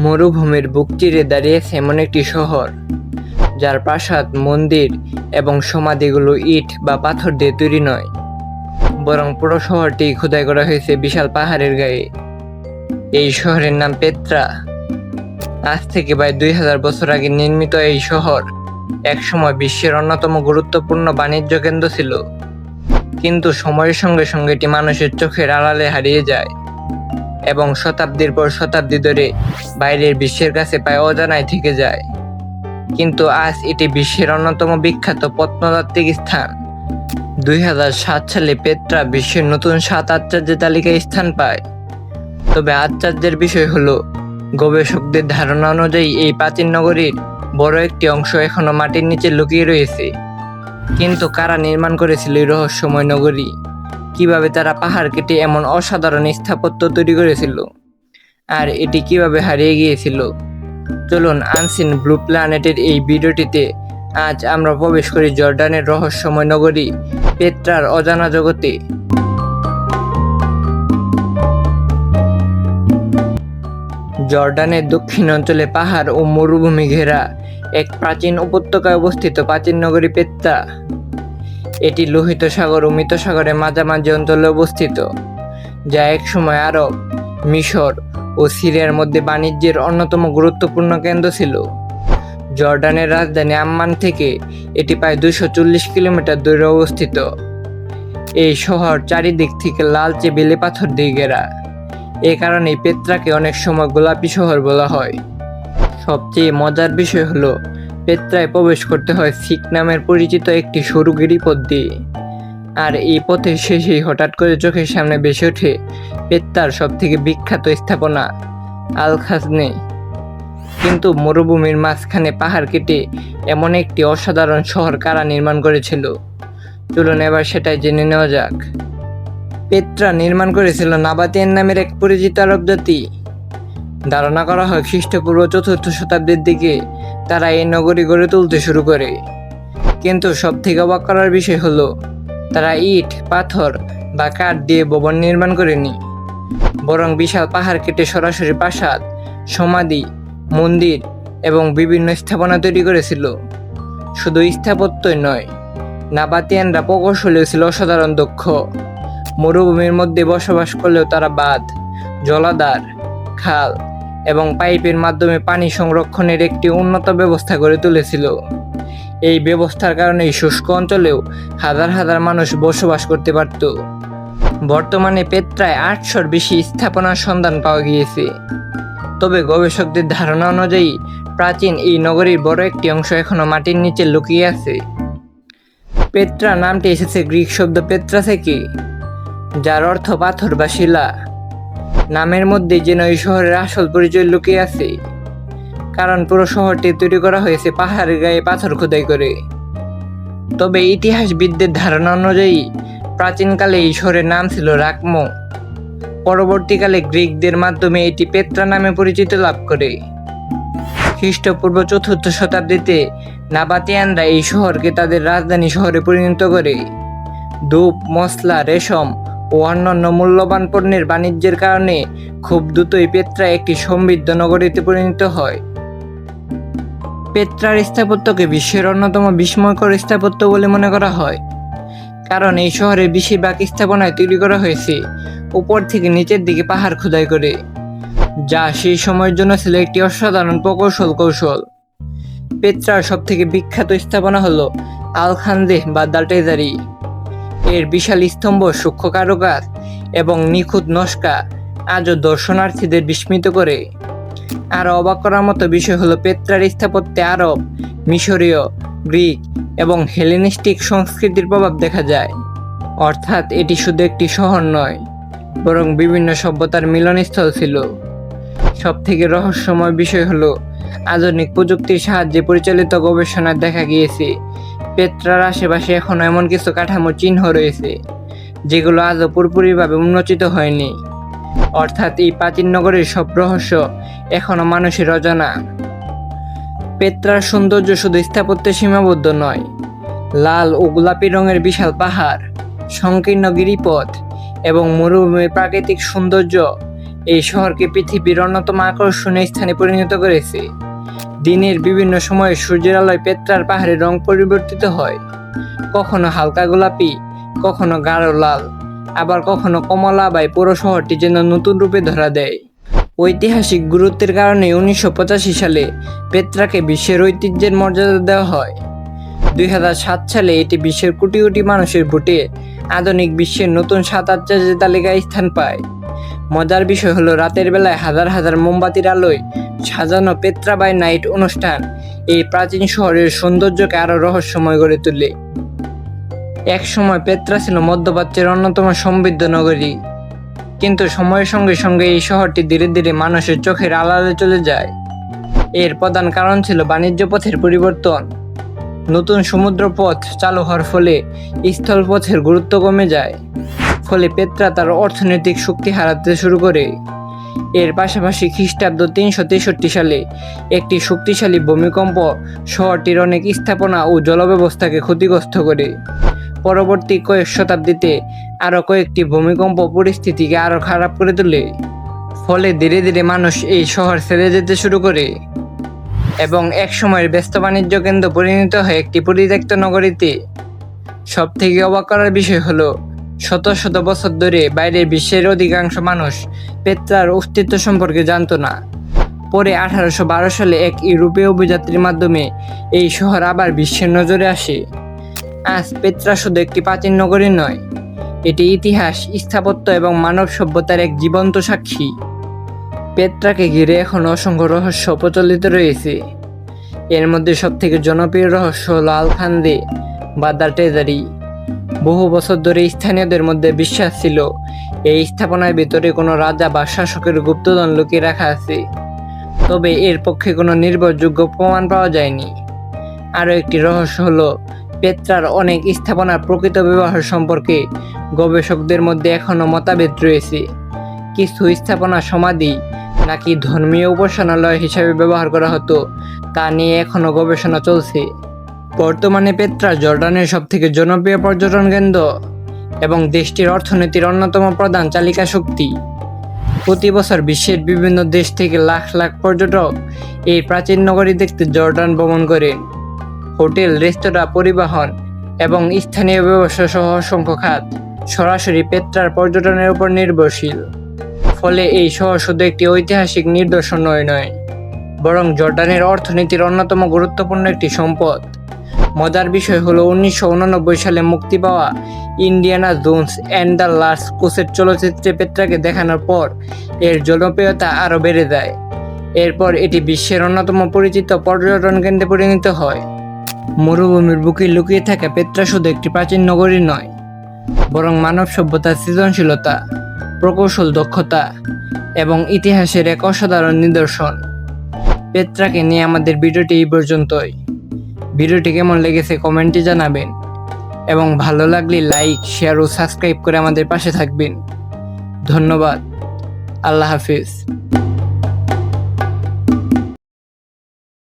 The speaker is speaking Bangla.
মরুভূমির বুক চিরে দাঁড়িয়েছে এমন একটি শহর, যার প্রাসাদ, মন্দির এবং সমাধিগুলো ইট বা পাথর দিয়ে তৈরি নয়, বরং পুরো শহরটি খোদাই করা হয়েছে বিশাল পাহাড়ের গায়ে। এই শহরের নাম পেত্রা। আজ থেকে প্রায় 2000 বছর আগে নির্মিত এই শহর একসময় বিশ্বের অন্যতম গুরুত্বপূর্ণ বাণিজ্য কেন্দ্র ছিল, কিন্তু সময়ের সঙ্গে সঙ্গে এটি মানুষের চোখের আড়ালে হারিয়ে যায় এবং শতাব্দীর পর শতাব্দী ধরে বাইরের বিশ্বের কাছে প্রায় অজানায় থেকে যায়। কিন্তু আজ এটি বিশ্বের অন্যতম বিখ্যাত প্রত্নতাত্ত্বিক স্থান। 2007 সালে পেত্রা বিশ্বের নতুন 7 আশ্চর্যের তালিকায় স্থান পায়। তবে আশ্চর্যের বিষয় হলো, গবেষকদের ধারণা অনুযায়ী এই প্রাচীন নগরীর বড় একটি অংশ এখনো মাটির নিচে লুকিয়ে রয়েছে। কিন্তু কারা নির্মাণ করেছিল এই রহস্যময় নগরী? কিভাবে তারা পাহাড় কেটে এমন অসাধারণ স্থাপত্য তৈরি করেছিল, আর এটি কিভাবে হারিয়ে গিয়েছিল? চলুন আনসিন ব্লু প্ল্যানেটের এই ভিডিওটিতে আজ আমরা প্রবেশ করি জর্ডানের রহস্যময় নগরী পেত্রার অজানা জগতে। জর্ডানের দক্ষিণ অঞ্চলে পাহাড় ও মরুভূমি ঘেরা এক প্রাচীন উপত্যকায় অবস্থিত প্রাচীন নগরী পেত্রা। এটি লোহিত সাগর ও মৃত সাগরের মাঝামাঝি অঞ্চলে অবস্থিত, যা একসময় আরব, মিশর ও সিরিয়ার মধ্যে বাণিজ্যের অন্যতম গুরুত্বপূর্ণ কেন্দ্র ছিল। জর্ডানের রাজধানী আম্মান থেকে এটি প্রায় 240 কিলোমিটার দূরে অবস্থিত। এই শহর চারিদিক থেকে লালচে বেলে পাথর দিয়ে ঘেরা। এ কারণেই পেত্রাকে অনেক সময় গোলাপি শহর বলা হয়। সবচেয়ে মজার বিষয় হলো, পেত্রায় প্রবেশ করতে হয় সিক নামের পরিচিত একটি সরু গিরিপথ দিয়ে। আর এই পথের শেষেই হঠাৎ করে চোখের সামনে ভেসে ওঠে পেত্রার সবথেকে বিখ্যাত স্থাপনা আল খাজনে। কিন্তু মরুভূমির মাঝখানে পাহাড় কেটে এমন একটি অসাধারণ শহর কারা নির্মাণ করেছিল? চলুন এবার সেটাই জেনে নেওয়া যাক। পেত্রা নির্মাণ করেছিল নাবাতিয়ান নামের এক পরিচিত আরব জাতি। ধারণা করা হয় খ্রিস্টপূর্ব 4th শতাব্দীর দিকে তারা এই নগরী গড়ে তুলতে শুরু করে। কিন্তু সবথেকে অবাক করার বিষয় হলো, তারা ইট, পাথর বা কাঠ দিয়ে ভবন নির্মাণ করেনি, বরং বিশাল পাহাড় কেটে সরাসরি প্রাসাদ, সমাধি, মন্দির এবং বিভিন্ন স্থাপনা তৈরি করেছিল। শুধু স্থাপত্যই নয়, নাবাতিয়ানরা প্রকৌশলেও ছিল অসাধারণ দক্ষ। মরুভূমির মধ্যে বসবাস করলেও তারা বাঁধ, জলাধার, খাল এবং পাইপের মাধ্যমে পানি সংরক্ষণের একটি উন্নত ব্যবস্থা গড়ে তুলেছিল। এই ব্যবস্থার কারণে শুষ্ক অঞ্চলেও হাজার হাজার মানুষ বসবাস করতে পারত। বর্তমানে পেত্রায় 800-র বেশি স্থাপনার সন্ধান পাওয়া গিয়েছে। তবে গবেষকদের ধারণা অনুযায়ী প্রাচীন এই নগরীর বড় একটি অংশ এখনো মাটির নিচে লুকিয়ে আছে। পেত্রা নামটি এসেছে গ্রিক শব্দ পেত্রা থেকে, যার অর্থ পাথর বা শিলা। নামের মধ্যে যেন এই শহরের আসল পরিচয় লুকিয়ে আছে, কারণ পুরো শহরটি তৈরি করা হয়েছে পাহাড়ের গায়ে পাথর খোদাই করে। তবে ইতিহাসবিদদের ধারণা অনুযায়ী প্রাচীনকালে এই শহরের নাম ছিল রাকমো। পরবর্তীকালে গ্রিকদের মাধ্যমে এটি পেত্রা নামে পরিচিতি লাভ করে। খ্রিস্টপূর্ব 4th শতাব্দীতে নাবাতিয়ানরা এই শহরকে তাদের রাজধানী শহরে পরিণত করে। ধূপ, মশলা, রেশম ও অন্যান্য মূল্যবান পণ্যের বাণিজ্যের কারণে খুব দ্রুতই পেত্রা একটি সমৃদ্ধ নগরীতে পরিণত হয়। পেত্রার স্থাপত্যকে বিশ্বের অন্যতম বিস্ময়কর স্থাপত্য বলে মনে করা হয়, কারণ এই শহরের বেশিরভাগ স্থাপনায় তৈরি করা হয়েছে উপর থেকে নিচের দিকে পাহাড় খোদাই করে, যা সেই সময়ের জন্য ছিল একটি অসাধারণ কৌশল। পেত্রার সবথেকে বিখ্যাত স্থাপনা হলো আল খানজে বা দ্য ট্রেজারি। এর বিশাল স্তম্ভ, সূক্ষ্ম কারুকাজ এবং নিখুঁত নকশা আজও দর্শনার্থীদের বিস্মিত করে। আর অবাক করার মতো বিষয় হলো, পেত্রার স্থাপত্যে আরব, মিশরীয়, গ্রিক এবং হেলেনিস্টিক সংস্কৃতির প্রভাব দেখা যায়। অর্থাৎ এটি শুধু একটি শহর নয়, বরং বিভিন্ন সভ্যতার মিলনস্থল ছিল। সবথেকে রহস্যময় বিষয় হলো, আধুনিক প্রযুক্তির সাহায্যে পরিচালিত গবেষণায় দেখা গিয়েছে পেত্রার আশেপাশে এখনো এমন কিছু কাঠামোর চিহ্ন রয়েছে যেগুলো আজও পুরোপুরিভাবে উন্মোচিত হয়নি। অর্থাৎ এই প্রাচীন নগরের সব রহস্য এখনো মানুষের অজানা। পেত্রার সৌন্দর্য শুধু স্থাপত্যে সীমাবদ্ধ নয়। লাল ও গোলাপি রঙের বিশাল পাহাড়, সংকীর্ণ গিরিপথ এবং মরুভূমির প্রাকৃতিক সৌন্দর্য এই শহরকে পৃথিবীর অন্যতম আকর্ষণীয় স্থানে পরিণত করেছে। দিনের বিভিন্ন সময়ে সূর্যের আলোয় পেত্রার পাহাড়ের রং পরিবর্তিত হয়, কখনো হালকা গোলাপি, কখনো গাঢ় লাল, আবার কখনো কমলা বাই পুরো শহরটি যেন নতুন রূপে ধরা দেয়। ঐতিহাসিক গুরুত্বের কারণে 1985 সালে পেত্রাকে বিশ্বের ঐতিহ্যের মর্যাদা দেওয়া হয়। 2007 সালে এটি বিশ্বের কোটি কোটি মানুষের ভোটে আধুনিক বিশ্বের নতুন 7 আশ্চর্যের তালিকায় স্থান পায়। মজার বিষয় হলো, রাতের বেলায় হাজার হাজার মোমবাতির আলোয় সাজানো পেত্রা বাই নাইট অনুষ্ঠান এই প্রাচীন শহরের সৌন্দর্যকে আরও রহস্যময় করে তোলে। এক সময় পেত্রা ছিল মধ্যপ্রাচ্যের অন্যতম সমৃদ্ধ নগরী, কিন্তু সময়ের সঙ্গে সঙ্গে এই শহরটি ধীরে ধীরে মানুষের চোখের আড়ালে চলে যায়। এর প্রধান কারণ ছিল বাণিজ্য পথের পরিবর্তন। নতুন সমুদ্র পথ চালু হওয়ার ফলে স্থলপথের গুরুত্ব কমে যায়, ফলে পেত্রা তার অর্থনৈতিক শক্তি হারাতে শুরু করে। এর পাশাপাশি খ্রিস্টাব্দ 363 সালে একটি শক্তিশালী ভূমিকম্প শহরটির অনেক স্থাপনা ও জলব্যবস্থাকে ক্ষতিগ্রস্ত করে। পরবর্তী কয়েক শতাব্দীতে আরও কয়েকটি ভূমিকম্প পরিস্থিতিকে আরও খারাপ করে তোলে, ফলে ধীরে ধীরে মানুষ এই শহর ছেড়ে যেতে শুরু করে এবং এক সময়ের ব্যস্ত বাণিজ্য কেন্দ্র পরিণত হয় একটি পরিত্যক্ত নগরীতে। সব থেকে অবাক করার বিষয় হলো, শত শত বছর ধরে বাইরের বিশ্বের অধিকাংশ মানুষ পেত্রার অস্তিত্ব সম্পর্কে জানত না। পরে 1812 সালে এক ইউরোপীয় অভিযাত্রীর মাধ্যমে এই শহর আবার বিশ্বের নজরে আসে। আজ পেত্রা শুধু একটি প্রাচীন নগরী নয়, এটি ইতিহাস, স্থাপত্য এবং মানব সভ্যতার এক জীবন্ত সাক্ষী। পেত্রাকে ঘিরে এখন অসংখ্য রহস্য প্রচলিত রয়েছে। এর মধ্যে সবথেকে জনপ্রিয় রহস্য হল আলখান্দে বা দ্য ট্রেজারি। বহু বছর ধরে স্থানীয়দের মধ্যে বিশ্বাস ছিল এই স্থাপনার ভিতরে কোনো রাজা বা শাসকের গুপ্তধন লুকিয়ে রাখা আছে, তবে এর পক্ষে কোনো নির্ভরযোগ্য প্রমাণ পাওয়া যায়নি। আরও একটি রহস্য হলো, পেত্রার অনেক স্থাপনার প্রকৃত ব্যবহার সম্পর্কে গবেষকদের মধ্যে এখনও মতভেদ রয়েছে। কিছু স্থাপনা সমাধি নাকি ধর্মীয় উপাসনালয় হিসাবে ব্যবহার করা হতো তা নিয়ে এখনও গবেষণা চলছে। বর্তমানে পেত্রা জর্ডানের সবথেকে জনপ্রিয় পর্যটন কেন্দ্র এবং দেশটির অর্থনীতির অন্যতম প্রধান চালিকা শক্তি। প্রতি বছর বিশ্বের বিভিন্ন দেশ থেকে লাখ লাখ পর্যটক এই প্রাচীন নগরী দেখতে জর্ডান ভ্রমণ করেন। হোটেল, রেস্তোরাঁ, পরিবহন এবং স্থানীয় ব্যবসা সহ অসংখ্য খাত সরাসরি পেত্রার পর্যটনের উপর নির্ভরশীল। ফলে এই শহর শুধু একটি ঐতিহাসিক নিদর্শন নয়, বরং জর্ডানের অর্থনীতির অন্যতম গুরুত্বপূর্ণ একটি সম্পদ। মজার বিষয় হলো, 1989 সালে মুক্তি পাওয়া Indiana Jones and the last crusade চলচ্চিত্রে পেত্রাকে দেখানোর পর এর জনপ্রিয়তা আরও বেড়ে যায়। এরপর এটি বিশ্বের অন্যতম পরিচিত পর্যটন কেন্দ্রে পরিণত হয়। মরুভূমির বুকে লুকিয়ে থাকা পেত্রা শুধু একটি প্রাচীন নগরী নয়, বরং মানব সভ্যতার সৃজনশীলতা, প্রকৌশল দক্ষতা এবং ইতিহাসের এক অসাধারণ নিদর্শন। পেত্রাকে নিয়ে আমাদের ভিডিওটি এই পর্যন্তই। ভিডিওটি কেমন লেগেছে কমেন্টে জানাবেন এবং ভালো লাগলে লাইক, শেয়ার ও সাবস্ক্রাইব করে আমাদের পাশে থাকবেন। ধন্যবাদ। আল্লাহ হাফিজ।